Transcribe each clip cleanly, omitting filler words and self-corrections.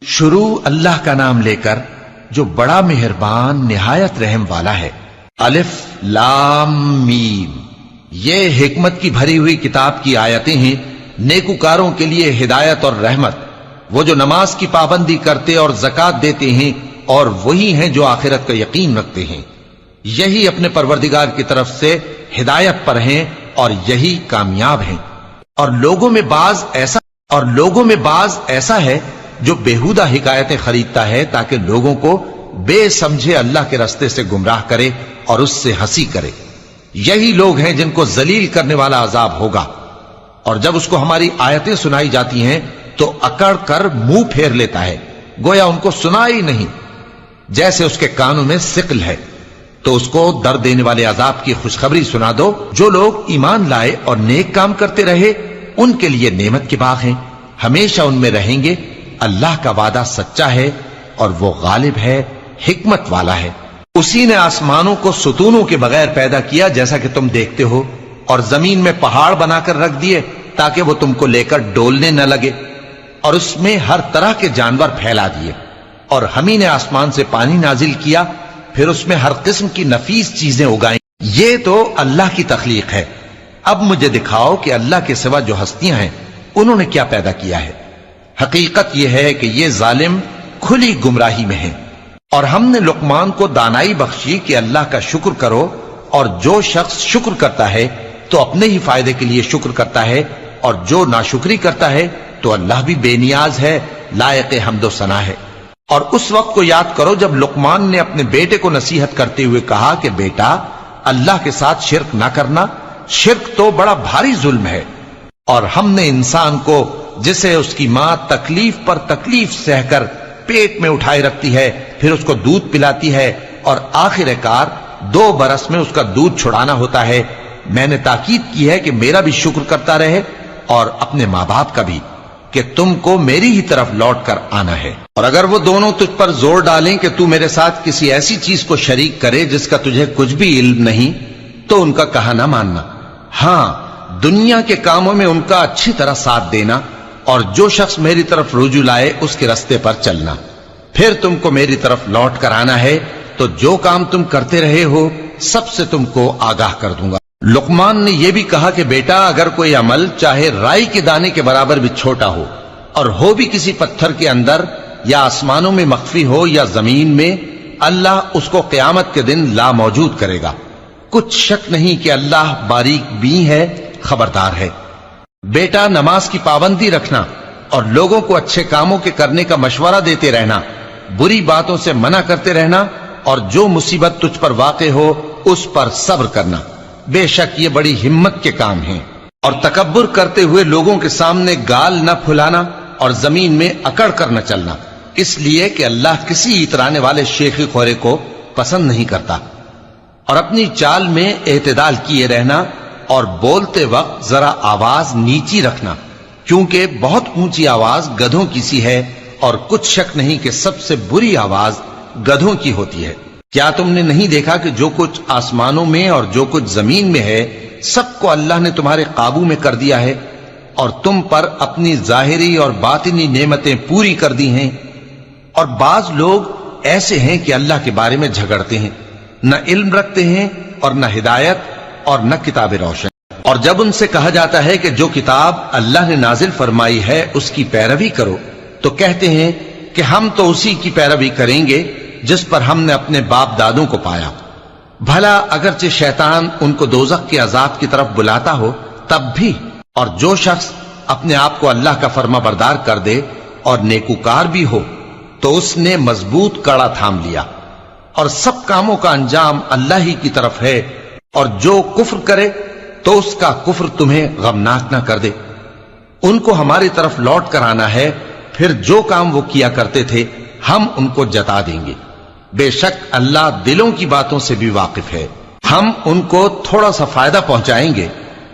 शुरू अल्लाह का नाम लेकर जो बड़ा मेहरबान निहायत रहम वाला है। अलिफ लाम मीम, ये हिकमत की भरी हुई किताब की आयतें हैं, नेकुकारों के लिए हिदायत और रहमत। वो जो नमाज की पाबंदी करते और ज़कात देते हैं और वही हैं जो आखिरत का यकीन रखते हैं। यही अपने परवरदिगार की तरफ से हिदायत पर हैं और यही कामयाब हैं। और लोगों में बाज ऐसा है जो बेहुदा हिकायतें खरीदता है ताकि लोगों को बेसमझे अल्लाह के रास्ते से गुमराह करे और उससे हंसी करे। यही लोग हैं जिनको जलील करने वाला अजाब होगा। और जब उसको हमारी आयतें सुनाई जाती हैं तो अकड़ कर मुंह फेर लेता है, गोया उनको सुना ही नहीं। जैसे उसके कानों में सिकल है। तो उसको दर्द देने वाले अजाब की खुशखबरी सुना दो। जो लोग ईमान लाए और नेक काम करते रहे उनके लिए नेमत के बाग हैं, हमेशा उनमें रहेंगे। अल्लाह का वादा सच्चा है और वो गालिब है, हिकमत वाला है। उसी ने आसमानों को सुतूनों के बगैर पैदा किया जैसा कि तुम देखते हो, और जमीन में पहाड़ बनाकर रख दिए ताकि वो तुमको लेकर डोलने न लगे, और उसमें हर तरह के जानवर फैला दिए। और हमी ने आसमान से पानी नाजिल किया, फिर उसमें हर किस्म की नफीस चीजें उगाई। ये तो अल्लाह की तख्लीक है। अब मुझे दिखाओ कि अल्लाह के सिवा जो हस्तियां हैं उन्होंने क्या पैदा किया है। हकीकत यह है कि ये जालिम खुली गुमराही में हैं। और हमने लुकमान को दानाई बख्शी कि अल्लाह का शुक्र करो, और जो शख्स शुक्र करता है तो अपने ही फायदे के लिए शुक्र करता है, और जो नाशुक्री करता है तो अल्लाह भी बेनियाज है, लायक हम्दो सना है। और उस वक्त को याद करो जब लुकमान ने अपने बेटे को नसीहत करते हुए कहा कि बेटा, अल्लाह के साथ शिर्क ना करना, शिर्क तो बड़ा भारी जुल्म है। और हमने इंसान को, जिसे उसकी मां तकलीफ पर तकलीफ सहकर पेट में उठाए रखती है, फिर उसको दूध पिलाती है और आखिरकार 2 बरस में उसका दूध छुड़ाना होता है, मैंने ताकीद की है कि मेरा भी शुक्र करता रहे और अपने माँ बाप का भी, कि तुमको मेरी ही तरफ लौट कर आना है। और अगर वो दोनों तुझ पर जोर डालें कि तू मेरे साथ किसी ऐसी चीज को शरीक करे जिसका तुझे कुछ भी इल्म नहीं, तो उनका कहा ना मानना। हां, दुनिया के कामों में उनका अच्छी तरह साथ देना, और जो शख्स मेरी तरफ रुजू लाए उसके रास्ते पर चलना। फिर तुमको मेरी तरफ लौट कर आना है, तो जो काम तुम करते रहे हो सबसे तुमको आगाह कर दूंगा। लुकमान ने यह भी कहा कि बेटा, अगर कोई अमल चाहे राई के दाने के बराबर भी छोटा हो, और हो भी किसी पत्थर के अंदर या आसमानों में मख्फी हो या जमीन में, अल्लाह उसको क़यामत के दिन ला मौजूद करेगा। कुछ शक नहीं कि अल्लाह बारीक बीन है, खबरदार है। बेटा, नमाज की पाबंदी रखना और लोगों को अच्छे कामों के करने का मशवरा देते रहना, बुरी बातों से मना करते रहना, और जो मुसीबत तुझ पर वाक़े हो उस पर सब्र करना। बेशक ये बड़ी हिम्मत के काम हैं। और तकब्बुर करते हुए लोगों के सामने गाल न फुलाना और जमीन में अकड़ कर न चलना, इसलिए कि अल्लाह किसी इतराने वाले शेखी खोरे को पसंद नहीं करता। और अपनी चाल में एतदाल किए रहना, और बोलते वक्त जरा आवाज नीची रखना, क्योंकि बहुत ऊंची आवाज गधों की सी है, और कुछ शक नहीं कि सबसे बुरी आवाज गधों की होती है। क्या तुमने नहीं देखा कि जो कुछ आसमानों में और जो कुछ जमीन में है, सबको अल्लाह ने तुम्हारे काबू में कर दिया है, और तुम पर अपनी जाहिरी और बातिनी नेमतें पूरी कर दी हैं। और बाज लोग ऐसे हैं कि अल्लाह के बारे में झगड़ते हैं, न इल्म रखते हैं और न हिदायत और न किताब रोशन। और जब उनसे कहा जाता है कि जो किताब अल्लाह ने नाजिल फरमाई है उसकी पैरवी करो, तो कहते हैं कि हम तो उसी की पैरवी करेंगे जिस पर हमने अपने बाप दादों को पाया। भला अगरचे शैतान उनको दोजख के अजाब की तरफ बुलाता हो तब भी। और जो शख्स अपने आप को अल्लाह का फर्मा बरदार कर दे और नेकुकार भी हो, तो उसने मजबूत कड़ा थाम लिया, और सब कामों का अंजाम अल्लाह ही की तरफ है। और जो कुफ्र करे तो उसका कुफ्र तुम्हें गमनाक ना कर दे। उनको हमारी तरफ लौट कर आना है, फिर जो काम वो किया करते थे हम उनको जता देंगे। बेशक अल्लाह दिलों की बातों से भी वाकिफ है। हम उनको थोड़ा सा फायदा पहुंचाएंगे,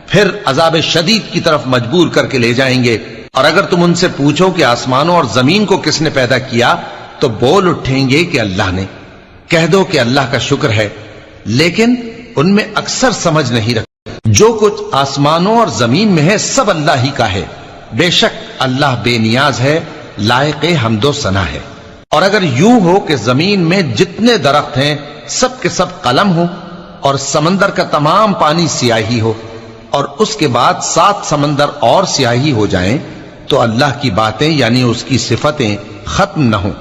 फिर अजाब शदीद की तरफ मजबूर करके ले जाएंगे। और अगर तुम उनसे पूछो कि आसमानों और जमीन को किसने पैदा किया, तो बोल उठेंगे कि अल्लाह ने। कह दो कि अल्लाह का शुक्र है, लेकिन उनमें अक्सर समझ नहीं रखते। जो कुछ आसमानों और जमीन में है सब अल्लाह ही का है। बेशक अल्लाह बेनियाज है, لائق حمد و ثنا ہے۔ اور اگر یوں ہو کہ زمین میں جتنے درخت ہیں سب کے سب قلم ہو اور سمندر کا تمام پانی سیاہی ہو اور اس کے بعد 7 سمندر اور سیاہی ہو جائیں تو اللہ کی باتیں یعنی اس کی صفتیں ختم نہ ہوں۔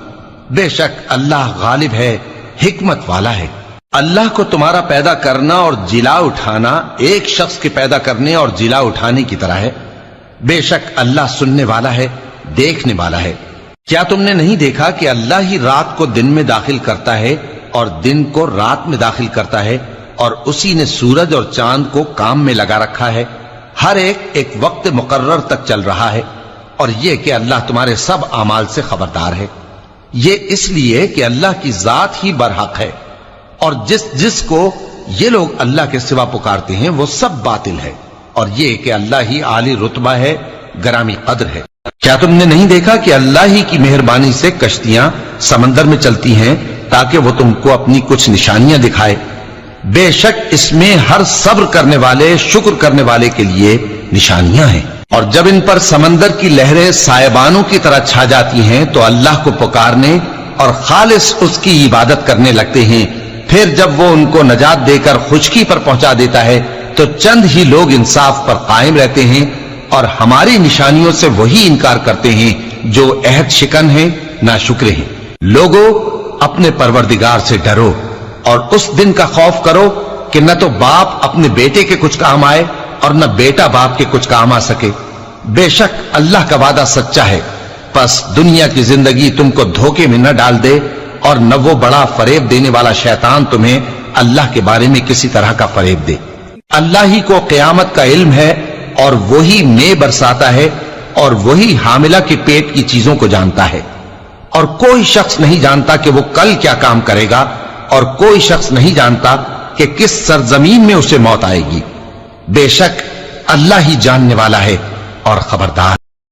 بے شک اللہ غالب ہے، حکمت والا ہے۔ اللہ کو تمہارا پیدا کرنا اور جلا اٹھانا ایک شخص کے پیدا کرنے اور جلا اٹھانے کی طرح ہے۔ بے شک اللہ سننے والا ہے، دیکھنے والا ہے۔ کیا تم نے نہیں دیکھا کہ اللہ ہی رات کو دن میں داخل کرتا ہے اور دن کو رات میں داخل کرتا ہے، اور اسی نے سورج اور چاند کو کام میں لگا رکھا ہے، ہر ایک وقت مقرر تک چل رہا ہے، اور یہ کہ اللہ تمہارے سب اعمال سے خبردار ہے۔ یہ اس لیے کہ اللہ کی ذات ہی برحق ہے، اور جس کو یہ لوگ اللہ کے سوا پکارتے ہیں وہ سب باطل ہے، اور یہ کہ اللہ ہی عالی رتبہ ہے، گرامی قدر ہے۔ کیا تم نے نہیں دیکھا کہ اللہ ہی کی مہربانی سے کشتیاں سمندر میں چلتی ہیں تاکہ وہ تم کو اپنی کچھ نشانیاں دکھائے؟ بے شک اس میں ہر صبر کرنے والے، شکر کرنے والے کے لیے نشانیاں ہیں۔ اور جب ان پر سمندر کی لہریں سائبانوں کی طرح چھا جاتی ہیں تو اللہ کو پکارنے اور خالص اس کی عبادت کرنے لگتے ہیں، پھر جب وہ ان کو نجات دے کر خشکی پر پہنچا دیتا ہے تو چند ہی لوگ انصاف پر قائم رہتے ہیں، اور ہماری نشانیوں سے وہی انکار کرتے ہیں جو عہد شکن ہیں، ناشکرے ہیں۔ لوگو اپنے پروردگار سے ڈرو اور اس دن کا خوف کرو کہ نہ تو باپ اپنے بیٹے کے کچھ کام آئے اور نہ بیٹا باپ کے کچھ کام آ سکے۔ بے شک اللہ کا وعدہ سچا ہے، پس دنیا کی زندگی تم کو دھوکے میں نہ ڈال دے، اور نہ وہ بڑا فریب دینے والا شیطان تمہیں اللہ کے بارے میں کسی طرح کا فریب دے۔ اللہ ہی کو قیامت کا علم ہے، اور وہی میں برساتا ہے، اور وہی حاملہ کے پیٹ کی چیزوں کو جانتا ہے، اور کوئی شخص نہیں جانتا کہ وہ کل کیا کام کرے گا، اور کوئی شخص نہیں جانتا کہ کس سرزمین میں اسے موت آئے گی۔ بے شک اللہ ہی جاننے والا ہے اور خبردار۔